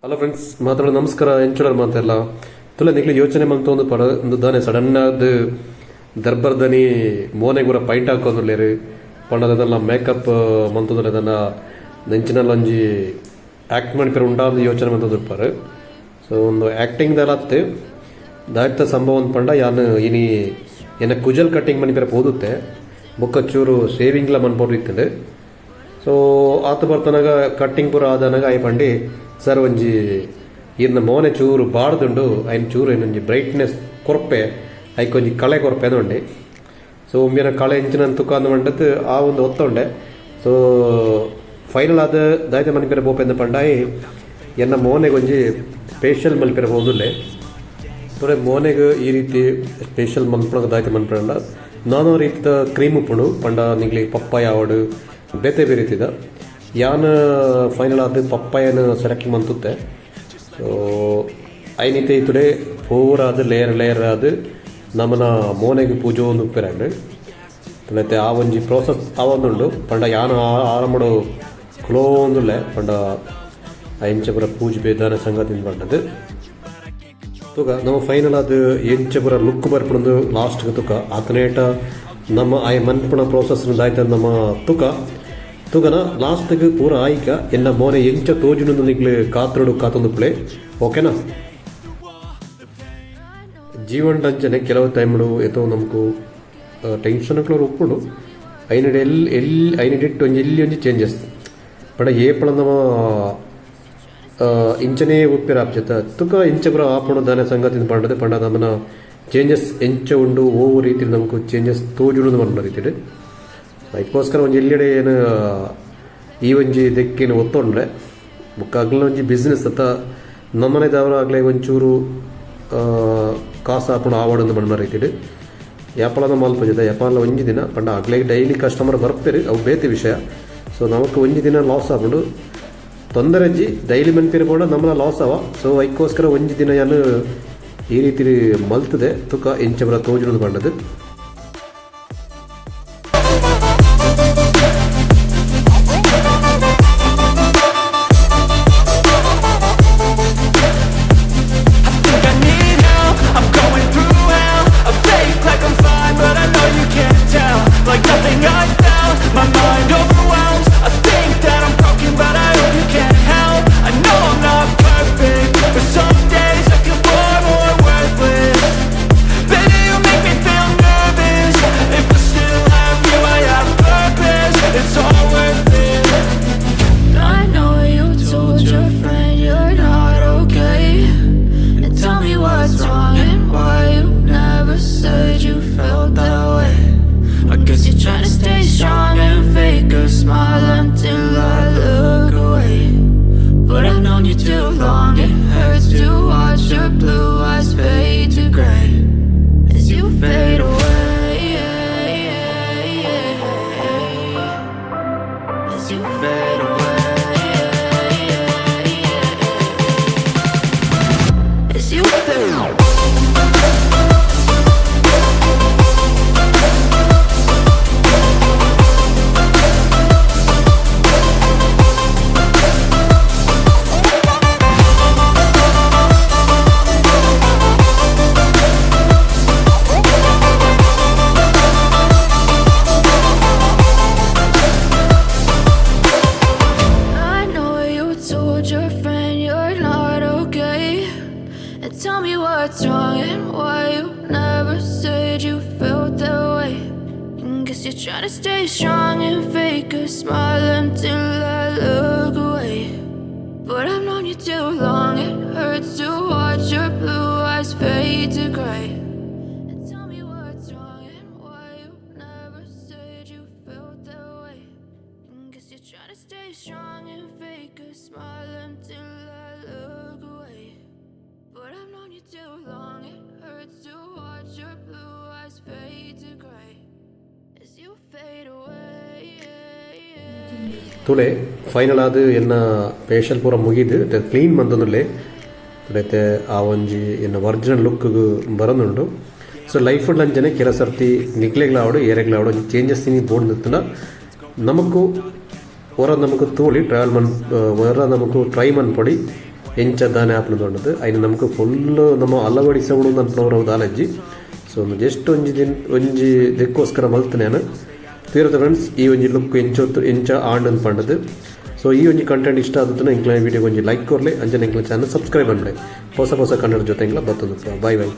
Hello friends ಮಾತಾಡೋ ನಮಸ್ಕಾರ ಎಂಚೂರ ಮಾತೆಲ್ಲ ತುಲ ನಿಗ್ಲಿ ಯೋಚನೆ ಮಂತ ಒಂದು ಪಡ ಒಂದು ದಾನೆ ಸಡನ್ ಆದ ದರ್ಬರ್ದನಿ ಮೋನೆಗೆ ಬರೋ ಪೈಂಟ್ ಹಾಕೋದಿಲ್ಲೇರಿ ಪಂಡದೆಲ್ಲ ಮೇಕಪ್ ಮಂತಂದ್ರೆ ಅದನ್ನು ನೆಂಚಿನಲ್ಲಿ ಒಂಜಿ ಆ್ಯಕ್ಟ್ ಮಾಡಿಪೇರು ಉಂಟಾದ ಯೋಚನೆ ಮಂತದಿರ್ಪಾರು ಸೊ ಒಂದು ಆ್ಯಕ್ಟಿಂಗ್ದೆಲ್ಲ ಹತ್ತು ದಾಯ್ತ ಸಂಭವ ಒಂದು ಪಂಡ ಯಾನು ಇನಿ ಏನ ಕುಜಲ್ ಕಟ್ಟಿಂಗ್ ಮನಿಪೇರ ಓದುತ್ತೆ ಬೊಕ್ಕ ಚೂರು ಶೇವಿಂಗ್ಲ ಮನ್ಪೋರು ಇತ್ತದೆ ಸೊ ಆತ ಬರ್ತನಾಗ ಕಟ್ಟಿಂಗ್ ಪೂರ ಆದನಾಗ ಆಯ್ ಪಂಡಿ ಸರ್ ಒಂಜಿ ಇನ್ನ ಮೋನೆ ಚೂರು ಬಾಡ್ದುಂಡು ಐನ್ ಚೂರು ಏನೊಂಜಿ ಬ್ರೈಟ್ನೆಸ್ ಕೊರಪೆ ಐಕೊಂಜಿ ಕಳೆ ಕೊರಪೆ ಅಂದ್ಕೊಂಡೆ ಸೊ ಒಮ್ಮಿನ ಕಳೆ ಇಂಚಿನ ತುಕ ಅಂದ್ ಆ ಒಂದು ಒತ್ತೊಂಡೆ ಸೊ ಫೈನಲ್ ಆದ ದಾಯ್ತ ಮನಿಪೇರ ಬೋಪೆಂದ ಪಂಡಾಯಿ ಎನ್ನ ಮೋನೆಗೆ ಒಂಜಿ ಸ್ಪೆಷಲ್ ಮಲ್ಪೇರ ಹೋದುಲ್ಲೆ ತೊರೆ ಮೋನೆಗೆ ಈ ರೀತಿ ಸ್ಪೆಷಲ್ ಮಲ್ಪಣ ದಾಯ್ತ ಮನ್ಪಂಡ ನಾನಾ ರೀತಿಯ ಕ್ರೀಮ್ ಉಪ್ಪುಂಡು ಪಂಡ ನಿಗ್ಲಿ ಪಪ್ಪಾಯ ಆವಡು ಬೇತೆ ಬೇರೆ ರೀತಿದ ಯಾನ ಫೈನಲ್ ಆದ ಪಪ್ಪಾಯನ ಸೆಲೆಕ್ಟ್ ಮಂತುತ್ತೆ ಸೊ ಐನಿತೆ ಇತುಡೆ ಪೂರಾದ ಲೇಯರ್ ಆದ ನಮ್ಮನ ಮೋನೆಗೆ ಪೂಜೆ ಒಂದು ಉಪ್ಪಿರಂಡು ಮತ್ತೆ ಆ ಒಂಜಿ ಪ್ರೋಸೆಸ್ ಆವೊಂದುಂಡು ಪಂಡ ಯಾನ ಆರಂಭಡು ಕ್ಲೋ ಒಂದುಲ್ಲೆ ಪಂಡ ಎಂಚಪುರ ಪೂಜೆ ಬೇದಾನ ಸಂಗತಿ ಪಂಡದು ತುಕ ನಾವು ಫೈನಲ್ ಆದ ಎಂಚಪುರ ಲುಕ್ ಬರ್ಪುಂಡು ಲಾಸ್ಟ್ಗೆ ತುಕ ಆತನೇಟ ನಮ್ಮ ಆ ಮನ್ಪುಣ ಪ್ರೋಸೆಸ್ ದಾಯ್ತ ನಮ್ಮ ತುಕನ ಲಾಸ್ಟ್ಗೆ ಪೂರ ಆಯ್ಕ ಎನ್ನ ಮೋನೆ ಎಂಚ ತೋಜುನೊಂದು ನಿಗ್ಲು ಕಾತ್ರೋಡು ಕಾತೊಂದು ಪ್ಲೇ ಓಕೆನಾ ಜೀವನ ಅಂಚನೆ ಕೆಲವು ಟೈಮ್ಡು ಎತ್ತೋ ನಮಕು ಟೆನ್ಷನ್ಗಳು ಉಪ್ಪುಂಡು ಐನಿಡಿಟ್ಟು ಒಂಜಿ ಇಲ್ಲಿ ಒಂಜಿ ಚೇಂಜಸ್ ಬಟ್ ಏಪಳ ನಮ್ಮ ಇಂಚನೇ ಉಪ್ಪಿರ ಆಪ್ಚತ ತುಕ ಇಂಚ ಪುರ ಆಪಣ ದಾನೆ ಸಂಗತಿ ಪಂಡದೆ ಪಂಡ ನಮ್ಮನ ಚೇಂಜಸ್ ಎಂಚ ಉಂಡು ಓ ರೀತಿ ನಮಕು ಚೇಂಜಸ್ ತೋಜುಡು ಮಾಡೋ ರೀತಿ ಅದಕ್ಕೋಸ್ಕರ ಒಂಜಿ ಎಲ್ಲೆಡೆ ಏನು ಈ ಒಂಜಿ ದೆಕ್ಕೇನು ಒತ್ತೊಂಡ್ರೆ ಬುಕ್ಕ ಅಗ್ಲ ಒಂಜಿ ಬಿಸ್ನೆಸ್ ಅತ್ತ ನಮ್ಮನೆದವರು ಆಗಲೇ ಒಂಚೂರು ಕಾಸು ಹಾಕೊಂಡು ಆವಾಡೊಂದು ಮಣ್ಣ ರೀತಿಡು ಯಾಪಳನ ಮಾಲ್ಪಂಜದ ಯಾಪಲ ಒಂಜಿ ದಿನ ಪಂಡ ಆಗ್ಲೇ ಡೈಲಿ ಕಸ್ಟಮರ್ ಬರ್ಪೇರಿ ಅವು ಬೇತಿ ವಿಷಯ ಸೊ ನಮಕ್ ಒಂಜಿ ದಿನ ಲಾಸ್ ಆಗ್ಬಿಡು ತೊಂದರೆ ಅಜ್ಜಿ ಡೈಲಿ ಮನ್ಪೇರಿ ಬೋಡ ನಮ್ಮನ್ನ ಲಾಸ್ ಅವ ಸೊ ಅದಕ್ಕೋಸ್ಕರ ಒಂಜಿ ದಿನ ಏನು ಈ ರೀತಿ ಮಲ್ತದೆ ತುಕ ಎಂಚ ಬರ ತೋಜುನದು ಪಂಡದು Tell me what's wrong and why you never said you felt that way. Guess you're trying to stay strong and fake a smile until I look away. But I've known you too long, it hurts to watch your blue eyes fade to gray. Tell me what's wrong and why you never said you felt that way. Guess you're trying to stay strong and fake a smile until I look away. But I've known you too long, it hurts to watch your blue eyes fade to gray as you fade away. ತುಳೆ final ಆದ ಎನ್ನ facial ಪೂರ ಮುಗಿದು clean ಮಂತಂದುಲ್ಲೆ ಮತ್ತೆ ಆ ಒಂಜಿ ಎನ್ನ original look ಬರೋದುಂಡು so life ಅಂಚನೆ ಕೆಲ ಸರ್ತಿ ನಿಕ್ಲೆಗ್ಲಾವಡು ಏರೆಗ್ಲಾವಡು ಒಂಜಿ ಚೇಂಜಸ್ ತಿನಿ ಬೋರ್ಡ್ ನಿಂತನ ನಮಕು ಹೊರ ನಮಕು ತೋಳಿ ಟ್ರಾವೆಲ್ ಮನ್ ಹೊರ ನಮಕು ಟ್ರೈ ಮನ್ಪೊಡಿ ಎಂಚ ದಾನೆ ಆಪನದೊಂಡದು ಅಯ್ನು ನಮ್ಗೆ ಫುಲ್ಲು ನಮ್ಮ ಅಳವಡಿಸೋಡು ಅನ್ಪನವ್ರು ದಾಲಜ್ಜಿ. ಸೊ ಒಂದು ಜಸ್ಟ್ ಒಂಜಿ ಇದಕ್ಕೋಸ್ಕರ ಮಲ್ತನೇನು ತೀರದ ಫ್ರೆಂಡ್ಸ್. ಈ ಒಂಜಿ ಲುಕ್ ಎಂಚ ಆಂಡ್ ಪಂಡದು. ಸೊ ಈ ಒಂಜಿ ಕಂಟೆಂಟ್ ಇಷ್ಟ ಆದದ್ದು ಇಂಕ್ಲ ವಿಡಿಯೋಗೆ ಒಂಜಿ ಲೈಕ್ ಕೊರಲಿ, ಅಂಚನೆ ಇಂಕ್ಲ ಚಾನಲ್ ಸಬ್ಸ್ಕ್ರೈಬ್ ಮಾಡಲಿ. ಹೊಸ ಕನ್ನಡ ಜೊತೆ ಇಂಕ್ಲ ಬರ್ತದೆ. ಬಾಯ್ ಬಾಯ್.